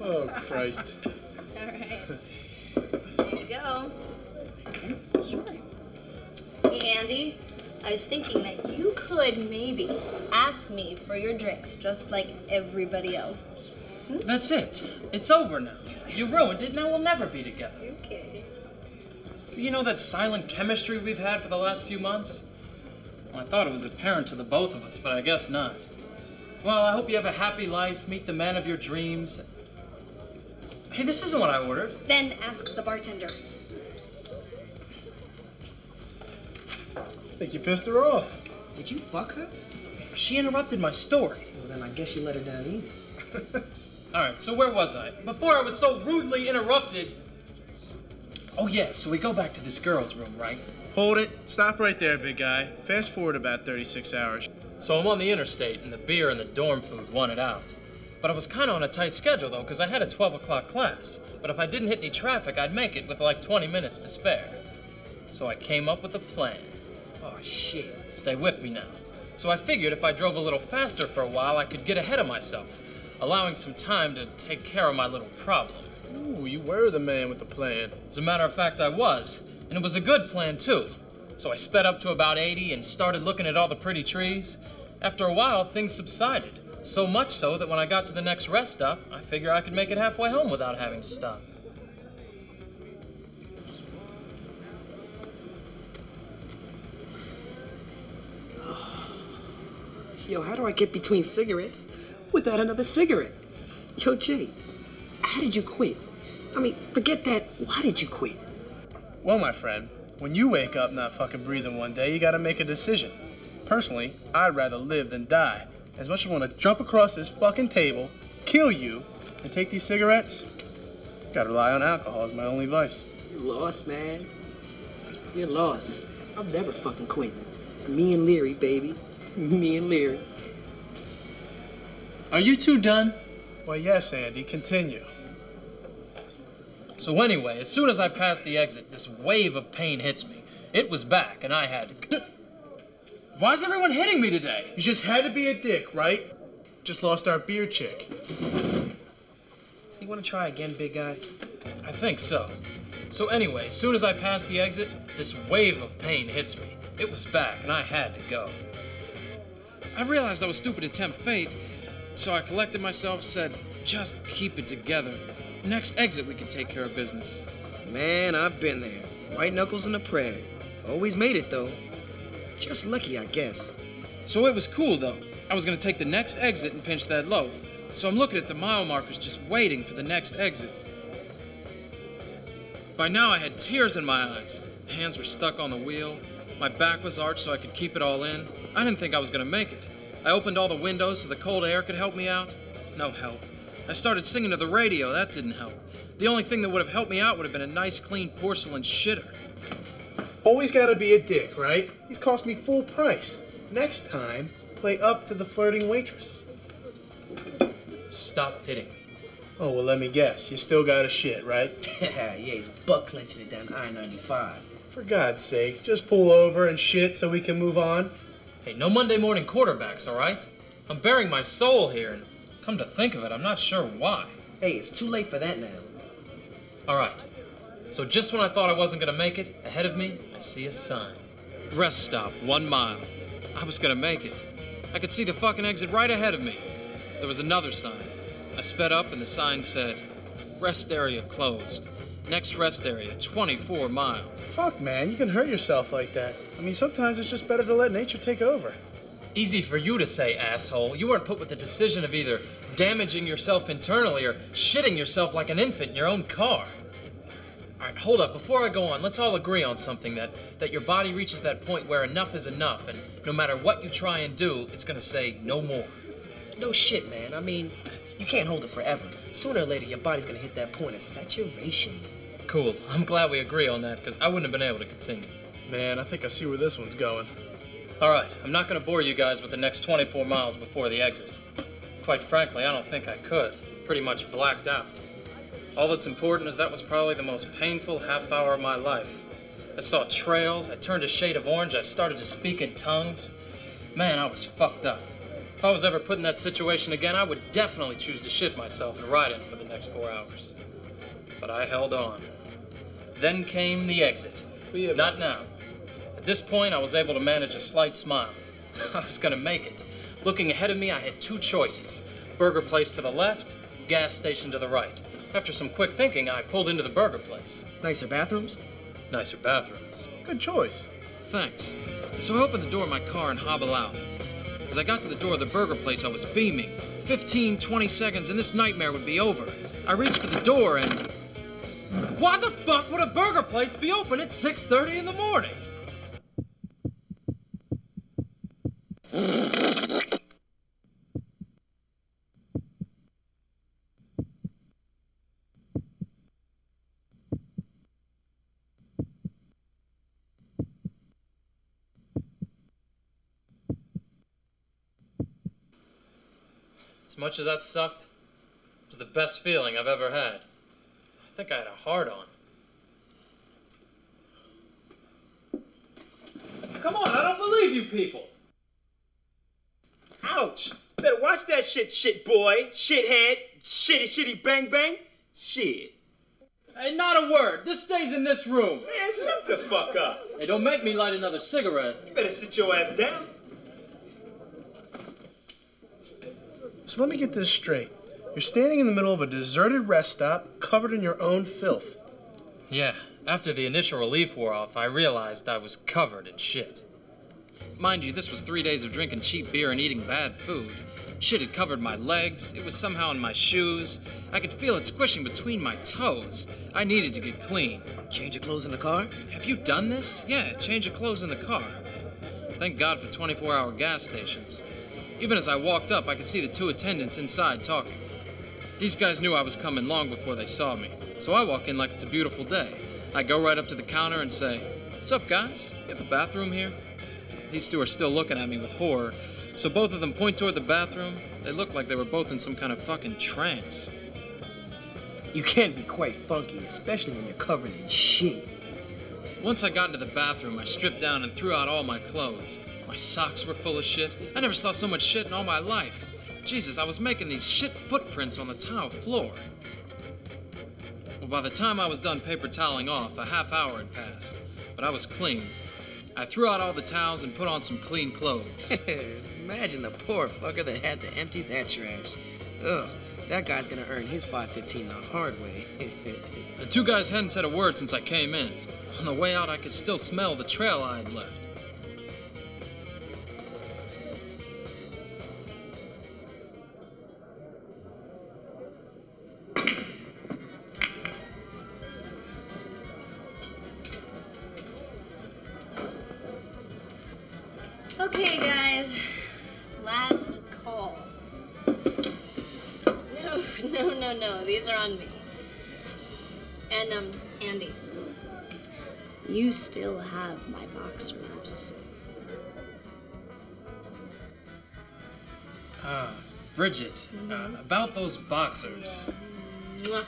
Oh, Christ. All right. There you go. Sure. Hey, Andy, I was thinking that you could maybe ask me for your drinks just like everybody else. That's it. It's over now. You ruined it, now we'll never be together. Okay. You know that silent chemistry we've had for the last few months? Well, I thought it was apparent to the both of us, but I guess not. Well, I hope you have a happy life, meet the man of your dreams. Hey, this isn't what I ordered. Then ask the bartender. I think you pissed her off. Did you fuck her? She interrupted my story. Well, then I guess you let her down easy. Alright, so where was I? Before I was so rudely interrupted. Oh yeah, so we go back to this girl's room, right? Hold it. Stop right there, big guy. Fast forward about 36 hours. So I'm on the interstate, and the beer and the dorm food won it out. But I was kind of on a tight schedule, though, because I had a 12 o'clock class. But if I didn't hit any traffic, I'd make it with like 20 minutes to spare. So I came up with a plan. Oh, shit. Stay with me now. So I figured if I drove a little faster for a while, I could get ahead of myself, allowing some time to take care of my little problem. Ooh, you were the man with the plan. As a matter of fact, I was. And it was a good plan, too. So I sped up to about 80 and started looking at all the pretty trees. After a while, things subsided. So much so that when I got to the next rest stop, I figured I could make it halfway home without having to stop. Yo, how do I get between cigarettes without another cigarette? Yo, Jay, how did you quit? I mean, forget that. Why did you quit? Well, my friend, when you wake up not fucking breathing one day, you gotta make a decision. Personally, I'd rather live than die. As much as I want to jump across this fucking table, kill you, and take these cigarettes, gotta rely on alcohol as my only vice. You lost, man. You're lost. I've never fucking quit. Me and Leary, baby. Me and Leary. Are you two done? Well, yes, Andy, continue. So anyway, as soon as I passed the exit, this wave of pain hits me. It was back, and I had to... Why is everyone hitting me today? You just had to be a dick, right? Just lost our beer chick. So you want to try again, big guy? I think so. So anyway, as soon as I passed the exit, this wave of pain hits me. It was back, and I had to go. I realized I was stupid to tempt fate, so I collected myself, said, just keep it together. Next exit, we can take care of business. Man, I've been there. White knuckles in the prayer. Always made it, though. Just lucky, I guess. So it was cool, though. I was gonna take the next exit and pinch that loaf. So I'm looking at the mile markers, just waiting for the next exit. By now, I had tears in my eyes. Hands were stuck on the wheel. My back was arched so I could keep it all in. I didn't think I was gonna make it. I opened all the windows so the cold air could help me out. No help. I started singing to the radio. That didn't help. The only thing that would have helped me out would have been a nice, clean porcelain shitter. Always gotta be a dick, right? He's cost me full price. Next time, play up to the flirting waitress. Stop hitting me. Oh, well, let me guess. You still got a shit, right? Yeah, he's butt clenching it down I-95. For God's sake, just pull over and shit so we can move on. Hey, no Monday morning quarterbacks, all right? I'm bearing my soul here, and come to think of it, I'm not sure why. Hey, it's too late for that now. All right. So just when I thought I wasn't gonna make it, ahead of me, I see a sign. Rest stop, 1 mile. I was gonna make it. I could see the fucking exit right ahead of me. There was another sign. I sped up and the sign said, rest area closed. Next rest area, 24 miles. Fuck, man, you can hurt yourself like that. I mean, sometimes it's just better to let nature take over. Easy for you to say, asshole. You weren't put with the decision of either damaging yourself internally or shitting yourself like an infant in your own car. All right, hold up. Before I go on, let's all agree on something, that your body reaches that point where enough is enough, and no matter what you try and do, it's gonna say no more. No shit, man. I mean, you can't hold it forever. Sooner or later, your body's gonna hit that point of saturation. Cool. I'm glad we agree on that, because I wouldn't have been able to continue. Man, I think I see where this one's going. All right, I'm not gonna bore you guys with the next 24 miles before the exit. Quite frankly, I don't think I could. Pretty much blacked out. All that's important is that was probably the most painful half hour of my life. I saw trails, I turned a shade of orange, I started to speak in tongues. Man, I was fucked up. If I was ever put in that situation again, I would definitely choose to shit myself and ride it for the next 4 hours. But I held on. Then came the exit. Not now. At this point, I was able to manage a slight smile. I was gonna make it. Looking ahead of me, I had two choices. Burger place to the left, gas station to the right. After some quick thinking, I pulled into the burger place. Nicer bathrooms? Nicer bathrooms. Good choice. Thanks. So I opened the door of my car and hobble out. As I got to the door of the burger place, I was beaming. 15, 20 seconds and this nightmare would be over. I reached for the door and... Why the fuck would a burger place be open at 6:30 in the morning? As much as that sucked, it was the best feeling I've ever had. I think I had a hard-on. Come on, I don't believe you people! Ouch! Better watch that shit boy, shithead, shitty bang bang. Shit. Hey, not a word. This stays in this room. Man, shut the fuck up. Hey, don't make me light another cigarette. You better sit your ass down. So let me get this straight. You're standing in the middle of a deserted rest stop, covered in your own filth. Yeah, after the initial relief wore off, I realized I was covered in shit. Mind you, this was 3 days of drinking cheap beer and eating bad food. Shit had covered my legs, it was somehow in my shoes. I could feel it squishing between my toes. I needed to get clean. Change your clothes in the car? Have you done this? Yeah, change of clothes in the car. Thank God for 24-hour gas stations. Even as I walked up, I could see the two attendants inside talking. These guys knew I was coming long before they saw me, so I walk in like it's a beautiful day. I go right up to the counter and say, "What's up, guys? You have a bathroom here?" These two are still looking at me with horror, so both of them point toward the bathroom. They look like they were both in some kind of fucking trance. You can be quite funky, especially when you're covered in shit. Once I got into the bathroom, I stripped down and threw out all my clothes. My socks were full of shit. I never saw so much shit in all my life. Jesus, I was making these shit footprints on the tile floor. Well, by the time I was done paper toweling off, a half hour had passed, but I was clean. I threw out all the towels and put on some clean clothes. Imagine the poor fucker that had to empty that trash. Ugh, that guy's gonna earn his $5.15 the hard way. The two guys hadn't said a word since I came in. On the way out, I could still smell the trail I had left. Okay, guys. Last call. No. These are on me. And, Andy. You still have my boxers. Bridget, about those boxers. Mwah.